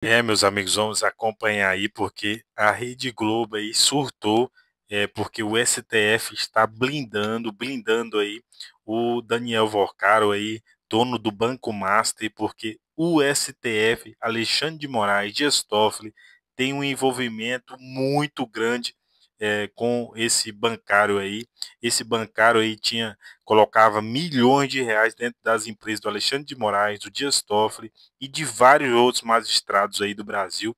Meus amigos, vamos acompanhar aí porque a Rede Globo aí surtou, porque o STF está blindando aí o Daniel Vorcaro aí, dono do Banco Master, porque o STF, Alexandre de Moraes, Dias Toffoli, tem um envolvimento muito grande com esse bancário aí. Esse bancário aí colocava milhões de reais dentro das empresas do Alexandre de Moraes, do Dias Toffoli e de vários outros magistrados aí do Brasil,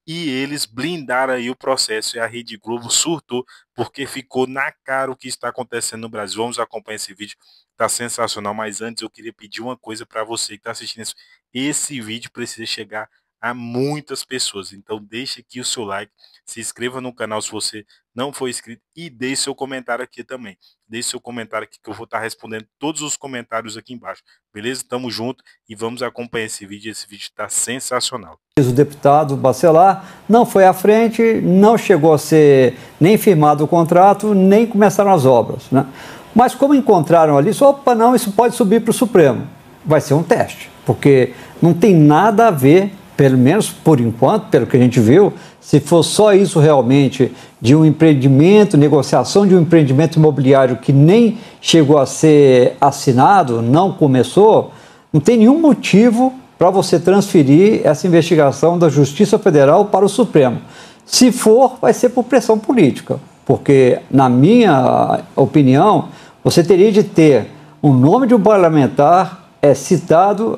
e eles blindaram aí o processo e a Rede Globo surtou porque ficou na cara o que está acontecendo no Brasil. Vamos acompanhar esse vídeo, tá sensacional, mas antes eu queria pedir uma coisa para você que está assistindo isso. Esse vídeo precisa chegar a muitas pessoas, então deixe aqui o seu like, se inscreva no canal se você não for inscrito e deixe seu comentário aqui também. Deixe seu comentário aqui que eu vou estar respondendo todos os comentários aqui embaixo. Beleza? Tamo junto e vamos acompanhar esse vídeo. Esse vídeo está sensacional. O deputado Bacelar não foi à frente, não chegou a ser nem firmado o contrato, nem começaram as obras, né? Mas como encontraram ali, opa, não, isso pode subir para o Supremo. Vai ser um teste, porque não tem nada a ver, pelo menos por enquanto, pelo que a gente viu, se for só isso realmente de um empreendimento, negociação de um empreendimento imobiliário que nem chegou a ser assinado, não começou, não tem nenhum motivo para você transferir essa investigação da Justiça Federal para o Supremo. Se for, vai ser por pressão política, porque, na minha opinião, você teria de ter o nome de um parlamentar citado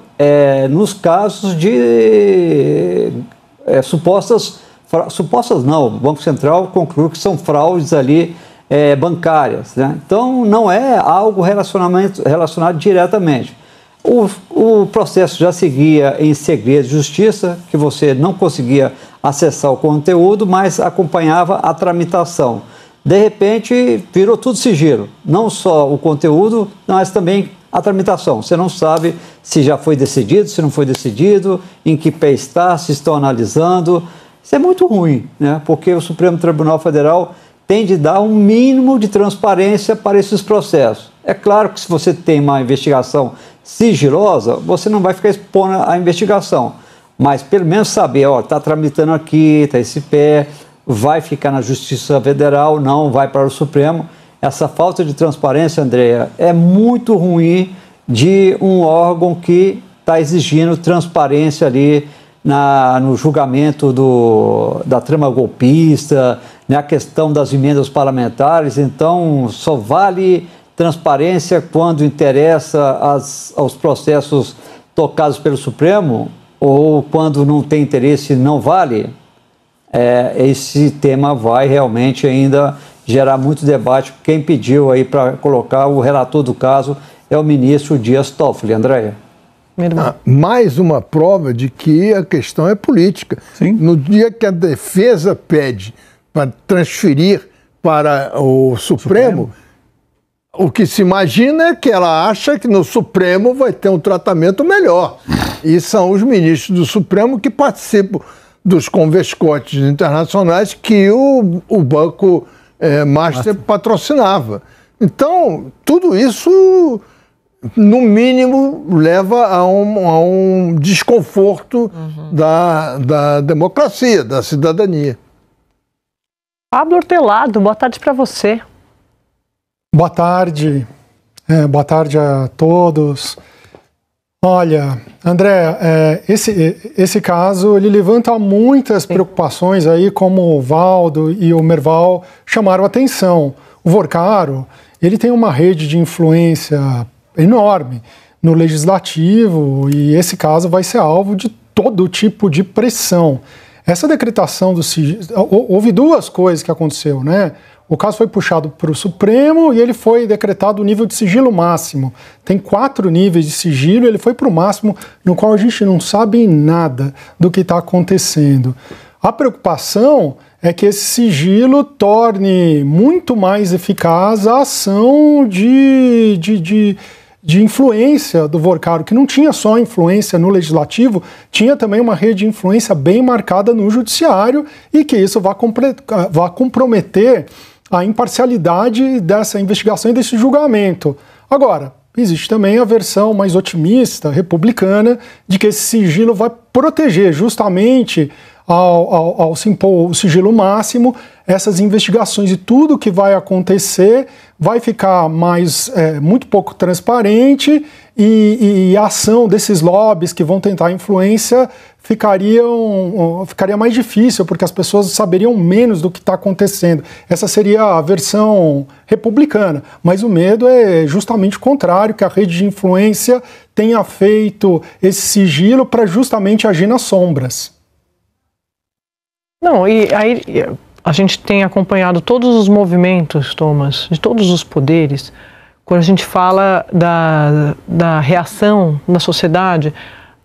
nos casos de supostas não, o Banco Central concluiu que são fraudes ali bancárias, né? Então, não é algo relacionado diretamente. O processo já seguia em segredo de justiça, que você não conseguia acessar o conteúdo, mas acompanhava a tramitação. De repente, virou tudo sigilo. Não só o conteúdo, mas também a tramitação. Você não sabe se já foi decidido, se não foi decidido, em que pé está, se estão analisando. Isso é muito ruim, né? Porque o Supremo Tribunal Federal tem de dar um mínimo de transparência para esses processos. É claro que se você tem uma investigação sigilosa, você não vai ficar expondo a investigação, mas pelo menos saber, ó, está tramitando aqui, está esse pé, vai ficar na Justiça Federal, não vai para o Supremo. Essa falta de transparência, Andréa, é muito ruim de um órgão que está exigindo transparência ali no julgamento da trama golpista, na questão das emendas parlamentares. Então, só vale transparência quando interessa aos processos tocados pelo Supremo, ou quando não tem interesse, não vale. Esse tema vai realmente ainda gerar muito debate. Quem pediu aí para colocar o relator do caso é o ministro Dias Toffoli. Andréia. Mais uma prova de que a questão é política. Sim. No dia que a defesa pede para transferir para o Supremo, o que se imagina é que ela acha que no Supremo vai ter um tratamento melhor. E são os ministros do Supremo que participam dos convescotes internacionais que o Banco Master patrocinava. Então, tudo isso, no mínimo, leva a um desconforto da democracia, da cidadania. Pablo Hortelado, boa tarde para você. Boa tarde a todos. Olha, André, esse caso ele levanta muitas preocupações aí, como o Valdo e o Merval chamaram a atenção. O Vorcaro, ele tem uma rede de influência enorme no legislativo e esse caso vai ser alvo de todo tipo de pressão. Essa decretação do sigilo, houve duas coisas que aconteceu, né? O caso foi puxado para o Supremo e ele foi decretado o nível de sigilo máximo. Tem 4 níveis de sigilo, ele foi para o máximo, no qual a gente não sabe nada do que está acontecendo. A preocupação é que esse sigilo torne muito mais eficaz a ação de influência do Vorcaro, que não tinha só influência no legislativo, tinha também uma rede de influência bem marcada no judiciário e que isso vai comprometer a imparcialidade dessa investigação e desse julgamento. Agora, existe também a versão mais otimista, republicana, de que esse sigilo vai proteger justamente, ao se impor o sigilo máximo, essas investigações, e tudo que vai acontecer vai ficar muito pouco transparente, e a ação desses lobbies que vão tentar influência ficaria mais difícil, porque as pessoas saberiam menos do que está acontecendo. Essa seria a versão republicana, mas o medo é justamente o contrário, que a rede de influência tenha feito esse sigilo para justamente agir nas sombras. Não, e aí a gente tem acompanhado todos os movimentos, Thomas, de todos os poderes, quando a gente fala da reação da sociedade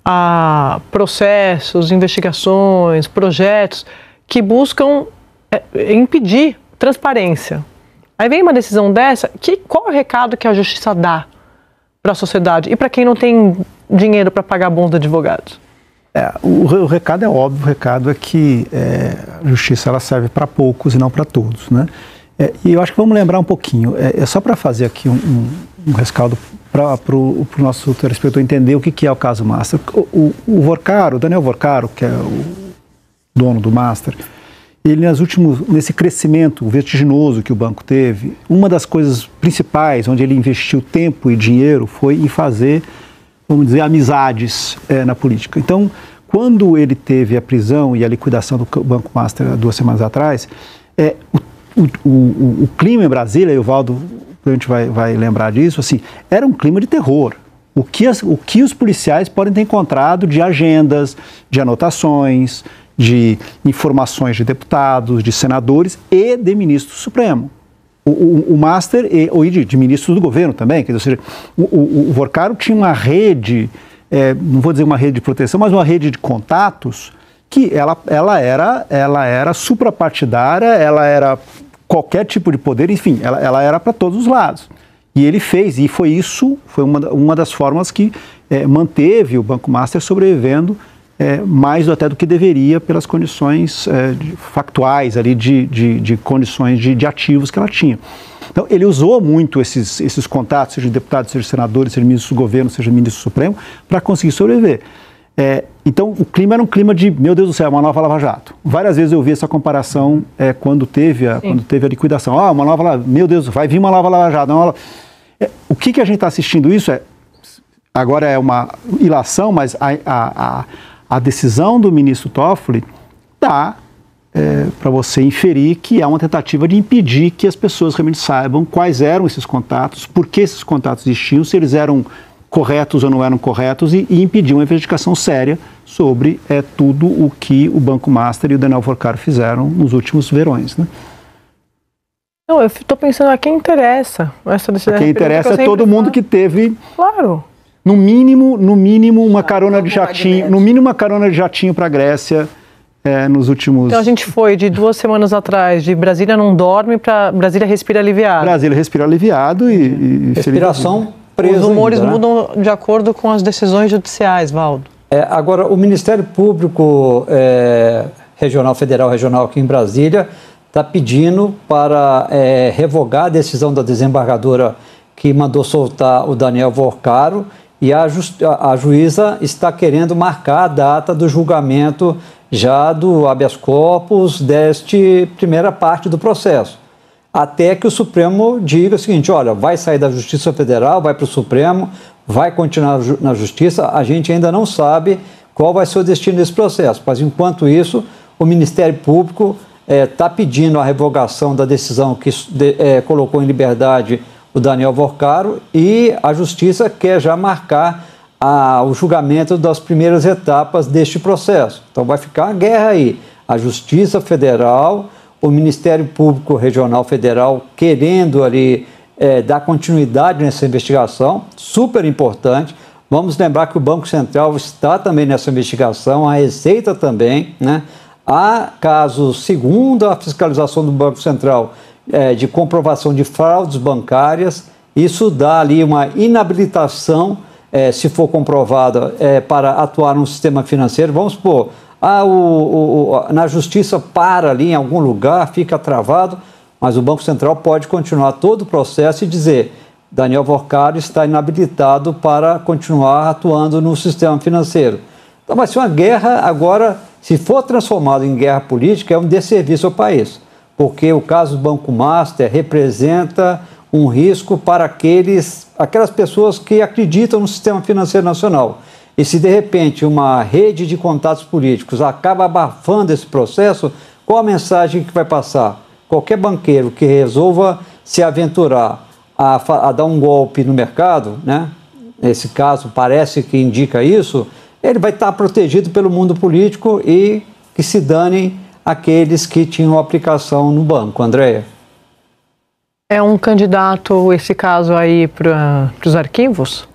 a processos, investigações, projetos que buscam impedir transparência. Aí vem uma decisão dessa, qual é o recado que a justiça dá para a sociedade e para quem não tem dinheiro para pagar bons advogados? O recado é óbvio, o recado é que a justiça ela serve para poucos e não para todos, né? E eu acho que vamos lembrar um pouquinho, só para fazer aqui um rescaldo para o nosso telespectador entender o que é o caso Master. O Daniel Vorcaro, que é o dono do Master, ele nesse crescimento vertiginoso que o banco teve, uma das coisas principais onde ele investiu tempo e dinheiro foi em fazer, vamos dizer, amizades na política. Então, quando ele teve a prisão e a liquidação do Banco Master há 2 semanas atrás, o clima em Brasília, e o Valdo a gente vai lembrar disso, assim, era um clima de terror. O que os policiais podem ter encontrado de agendas, de anotações, de informações de deputados, de senadores e de ministro do Supremo. O Master e de ministros do governo também, quer dizer, o Vorcaro tinha uma rede, não vou dizer uma rede de proteção, mas uma rede de contatos que ela era suprapartidária, ela era qualquer tipo de poder, enfim, ela era para todos os lados. E ele fez, e foi uma das formas que manteve o Banco Master sobrevivendo mais até do que deveria pelas condições factuais ali de condições de ativos que ela tinha. Então, ele usou muito esses contatos, seja de deputados, seja de senadores, seja de ministros do governo, seja de ministro supremo, para conseguir sobreviver. Então, o clima era um clima de, meu Deus do céu, uma nova Lava Jato. Várias vezes eu vi essa comparação quando teve a liquidação. Uma nova, meu Deus, vai vir uma nova Lava Jato. O que a gente está assistindo isso agora é uma ilação, mas a decisão do ministro Toffoli dá para você inferir que é uma tentativa de impedir que as pessoas realmente saibam quais eram esses contatos, por que esses contatos existiam, se eles eram corretos ou não eram corretos, e impedir uma investigação séria sobre tudo o que o Banco Master e o Daniel Vorcaro fizeram nos últimos verões, né? Não, eu estou pensando a quem interessa essa decisão. A quem interessa é todo mundo que teve, claro, no mínimo uma carona de jatinho, para a Grécia nos últimos... Então a gente foi de 2 semanas atrás, de Brasília não dorme para Brasília respira aliviado. Brasília respira aliviado e respiração presa. Os rumores ainda, né? mudam de acordo com as decisões judiciais, Valdo. Agora, o Ministério Público Federal Regional aqui em Brasília está pedindo para revogar a decisão da desembargadora que mandou soltar o Daniel Vorcaro, e a juíza está querendo marcar a data do julgamento já do habeas corpus deste primeira parte do processo, até que o Supremo diga o seguinte: olha, vai sair da Justiça Federal, vai para o Supremo, vai continuar na Justiça. A gente ainda não sabe qual vai ser o destino desse processo, mas enquanto isso, o Ministério Público está pedindo a revogação da decisão que colocou em liberdade o Daniel Vorcaro, e a Justiça quer já marcar o julgamento das primeiras etapas deste processo. Então vai ficar a guerra aí. A Justiça Federal, o Ministério Público Regional Federal querendo ali dar continuidade nessa investigação, super importante. Vamos lembrar que o Banco Central está também nessa investigação, a Receita também, né? Há casos, segundo a fiscalização do Banco Central, de comprovação de fraudes bancárias. Isso dá ali uma inabilitação, se for comprovada, para atuar no sistema financeiro. Vamos supor, na justiça para ali em algum lugar, fica travado, mas o Banco Central pode continuar todo o processo e dizer: Daniel Vorcaro está inabilitado para continuar atuando no sistema financeiro. Então vai ser uma guerra agora, se for transformado em guerra política, é um desserviço ao país, porque o caso do Banco Master representa um risco para aquelas pessoas que acreditam no sistema financeiro nacional. E se de repente uma rede de contatos políticos acaba abafando esse processo, qual a mensagem que vai passar? Qualquer banqueiro que resolva se aventurar a dar um golpe no mercado, né? Nesse caso parece que indica isso, ele vai estar protegido pelo mundo político e que se danem aqueles que tinham aplicação no banco. Andréia? É um candidato, esse caso aí, para os arquivos?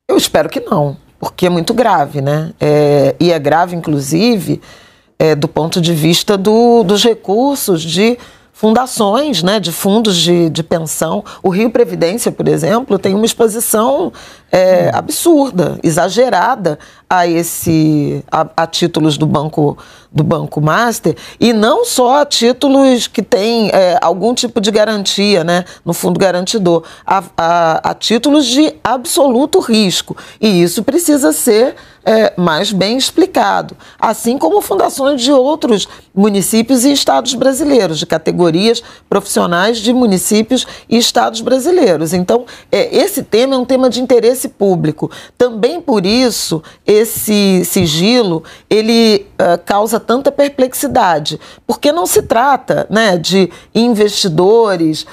Eu espero que não, porque é muito grave, né? E é grave, inclusive, do ponto de vista dos recursos de fundações, né, de fundos de pensão. O Rio Previdência, por exemplo, tem uma exposição absurda, exagerada a títulos do Banco Master, e não só a títulos que têm algum tipo de garantia, né, no fundo garantidor, a títulos de absoluto risco. E isso precisa ser mais bem explicado, assim como fundações de outros municípios e estados brasileiros, de categorias profissionais de municípios e estados brasileiros. Então, esse tema é um tema de interesse público. Também por isso, esse sigilo, ele causa tanta perplexidade, porque não se trata, né, de investidores,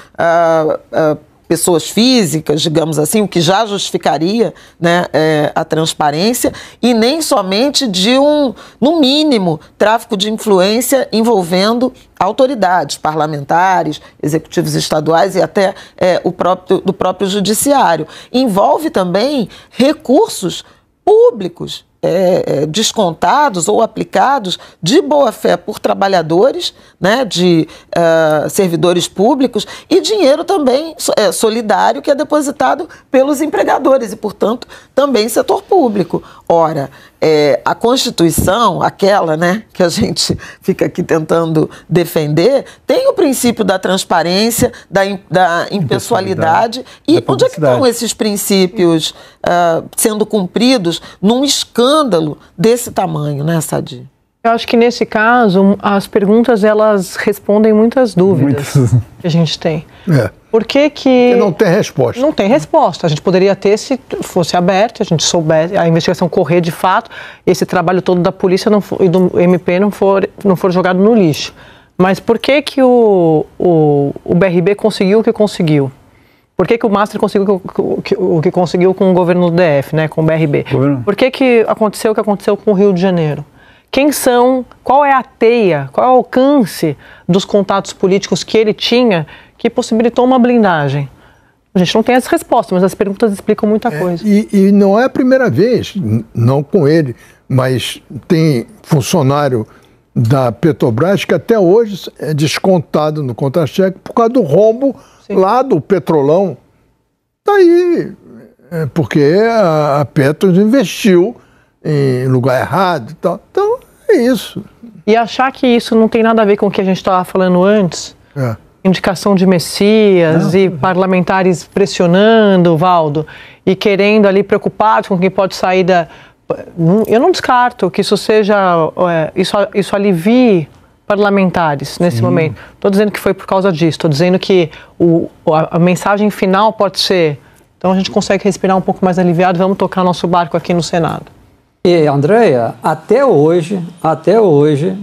pessoas físicas, digamos assim, o que já justificaria, né, a transparência, e nem somente de no mínimo, tráfico de influência envolvendo autoridades parlamentares, executivos estaduais e até do próprio judiciário. Envolve também recursos públicos descontados ou aplicados de boa-fé por trabalhadores, né, de servidores públicos, e dinheiro também solidário que é depositado pelos empregadores e, portanto, também setor público. Ora, a Constituição, aquela, né, que a gente fica aqui tentando defender, tem o princípio da transparência, da impessoalidade. E onde é que estão esses princípios sendo cumpridos num escândalo desse tamanho, né, Sadi? Eu acho que nesse caso, as perguntas, elas respondem muitas dúvidas que a gente tem. Por que Porque não tem resposta. Não tem resposta. A gente poderia ter se fosse aberto, a gente soubesse, a investigação correr de fato, esse trabalho todo da polícia e do MP não for jogado no lixo. Mas por que o BRB conseguiu o que conseguiu? Por que o Master conseguiu o que conseguiu com o governo do DF, né, com o BRB? Por que aconteceu o que aconteceu com o Rio de Janeiro? Qual é a teia, qual é o alcance dos contatos políticos que ele tinha que possibilitou uma blindagem? A gente não tem essa resposta, mas as perguntas explicam muita coisa. E não é a primeira vez, não com ele, mas tem funcionário da Petrobras que até hoje é descontado no contra-cheque por causa do rombo lá do Petrolão. Daí, porque a Petros investiu em lugar errado e tal. Então, é isso. E achar que isso não tem nada a ver com o que a gente estava falando antes, indicação de Messias e parlamentares pressionando, Valdo, e querendo ali, preocupados com quem pode sair da... Eu não descarto que isso seja... Isso alivie parlamentares nesse momento. Estou dizendo que foi por causa disso, estou dizendo que a mensagem final pode ser... Então a gente consegue respirar um pouco mais aliviado, vamos tocar nosso barco aqui no Senado. E, Andréia, até hoje,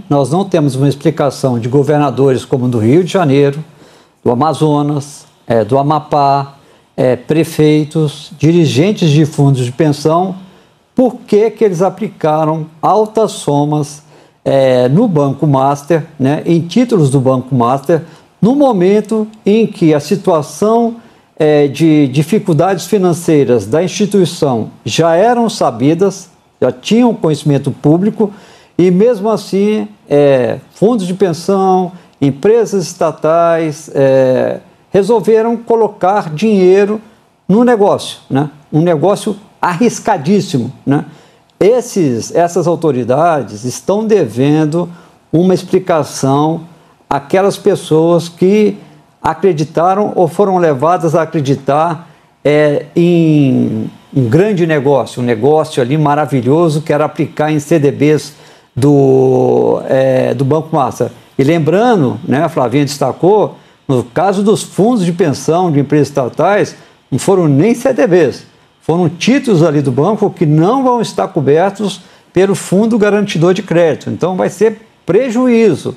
nós não temos uma explicação de governadores como do Rio de Janeiro, do Amazonas, do Amapá, prefeitos, dirigentes de fundos de pensão, por que eles aplicaram altas somas no Banco Master, né, em títulos do Banco Master, no momento em que a situação de dificuldades financeiras da instituição já eram sabidas, já tinham conhecimento público, e mesmo assim fundos de pensão, empresas estatais resolveram colocar dinheiro no negócio, né? Um negócio arriscadíssimo, né? Essas autoridades estão devendo uma explicação àquelas pessoas que acreditaram ou foram levadas a acreditar em um grande negócio, um negócio ali maravilhoso, que era aplicar em CDBs do Banco Master. E lembrando, né, a Flavinha destacou, no caso dos fundos de pensão de empresas estatais, não foram nem CDBs, foram títulos ali do banco que não vão estar cobertos pelo Fundo Garantidor de Crédito. Então vai ser prejuízo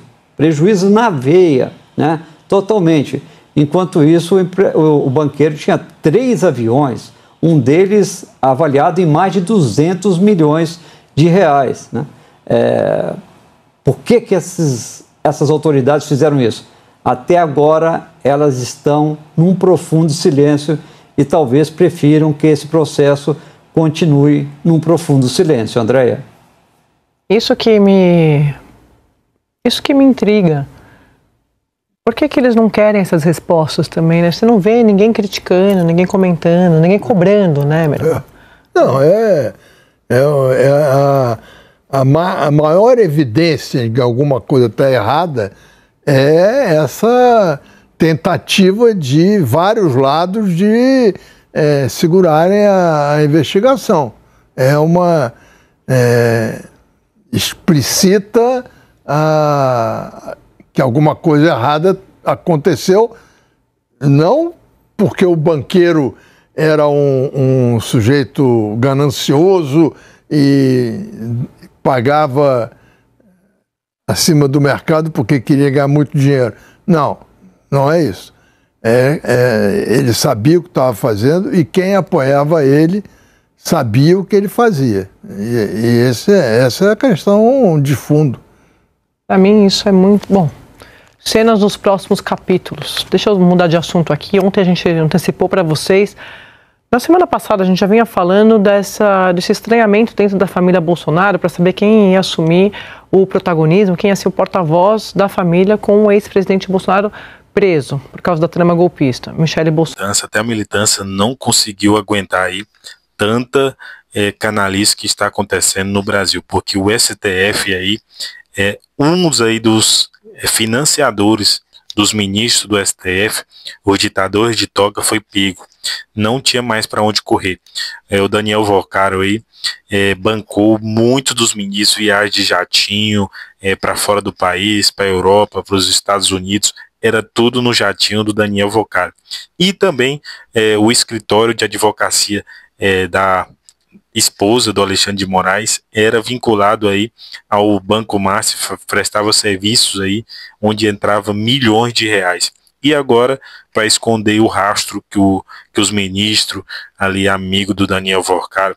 na veia, né, totalmente. Enquanto isso, o banqueiro tinha 3 aviões, um deles avaliado em mais de 200 milhões de reais, né? Por que essas autoridades fizeram isso? Até agora, elas estão num profundo silêncio e talvez prefiram que esse processo continue num profundo silêncio. Andréia? Isso que me intriga. Por que eles não querem essas respostas também, né? Você não vê ninguém criticando, ninguém comentando, ninguém cobrando, né, Merval? Não, a maior evidência de que alguma coisa está errada é essa tentativa de vários lados de segurarem a investigação. É uma explicita que alguma coisa errada aconteceu, não porque o banqueiro era um sujeito ganancioso e pagava acima do mercado porque queria ganhar muito dinheiro. Não, não é isso. Ele sabia o que estava fazendo e quem apoiava ele sabia o que ele fazia. E essa é a questão de fundo. Para mim isso é muito bom. Cenas dos próximos capítulos. Deixa eu mudar de assunto aqui. Ontem a gente antecipou para vocês. Na semana passada a gente já vinha falando desse estranhamento dentro da família Bolsonaro para saber quem ia assumir o protagonismo, quem ia ser o porta-voz da família com o ex-presidente Bolsonaro preso por causa da trama golpista, Michele Bolsonaro. Até a militância não conseguiu aguentar aí tanta canalice que está acontecendo no Brasil, porque o STF aí um dos financiadores dos ministros do STF, os ditadores de toga, foi pego. Não tinha mais para onde correr. O Daniel Vocaro aí bancou muito dos ministros, viagens de jatinho para fora do país, para a Europa, para os Estados Unidos. Era tudo no jatinho do Daniel Vocaro. E também o escritório de advocacia da esposa do Alexandre de Moraes era vinculado aí ao Banco Master, prestava serviços aí onde entrava milhões de reais. E agora, para esconder o rastro que os ministros ali, amigo do Daniel Vocaro,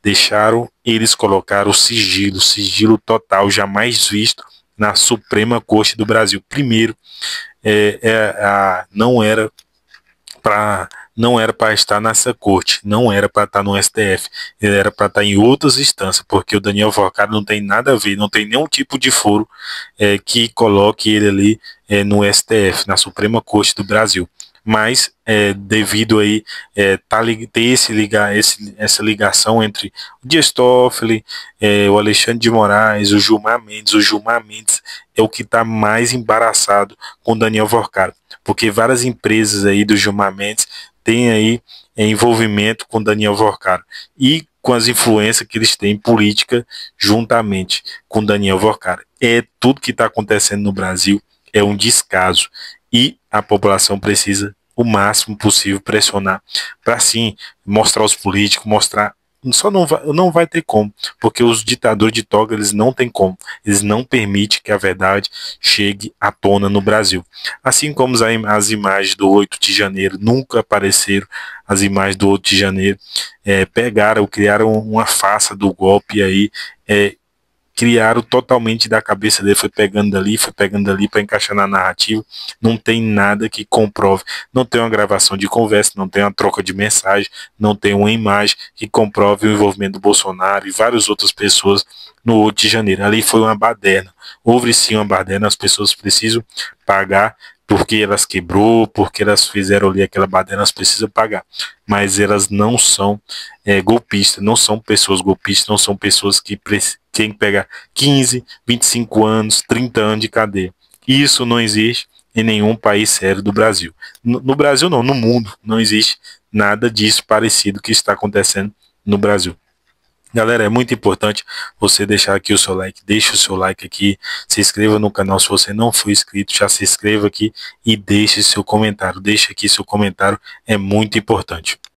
deixaram, eles colocaram o sigilo total, jamais visto na Suprema Corte do Brasil. Primeiro, não era para estar nessa corte, não era para estar no STF, ele era para estar em outras instâncias, porque o Daniel Vocaro não tem nada a ver, não tem nenhum tipo de foro que coloque ele ali no STF, na Suprema Corte do Brasil. Mas devido aí ter essa ligação entre o Dias Toffoli, o Alexandre de Moraes, o Gilmar Mendes é o que está mais embaraçado com o Daniel Vocaro, porque várias empresas aí do Gilmar Mendes têm aí envolvimento com o Daniel Vocaro e com as influências que eles têm em política juntamente com o Daniel Vocaro. Tudo que está acontecendo no Brasil é um descaso e a população precisa o máximo possível pressionar para sim mostrar aos políticos, só não vai ter como, porque os ditadores de toga, eles não têm como, eles não permitem que a verdade chegue à tona no Brasil. Assim como as imagens do 8 de janeiro nunca apareceram, as imagens do 8 de janeiro criaram uma farsa do golpe aí, criaram totalmente da cabeça dele, foi pegando dali para encaixar na narrativa. Não tem nada que comprove, não tem uma gravação de conversa, não tem uma troca de mensagem, não tem uma imagem que comprove o envolvimento do Bolsonaro e várias outras pessoas no 8 de janeiro. Ali foi uma baderna, houve sim uma baderna, as pessoas precisam pagar porque elas quebrou, porque elas fizeram ali aquela baderna, elas precisam pagar, mas elas não são golpistas, não são pessoas golpistas, não são pessoas que tem que pegar 15, 25 anos, 30 anos de cadeia. Isso não existe em nenhum país sério do Brasil. No Brasil não, no mundo não existe nada disso parecido que está acontecendo no Brasil. Galera, é muito importante você deixar aqui o seu like, deixe o seu like aqui, se inscreva no canal se você não for inscrito, já se inscreva aqui e deixe seu comentário, deixe aqui seu comentário, é muito importante.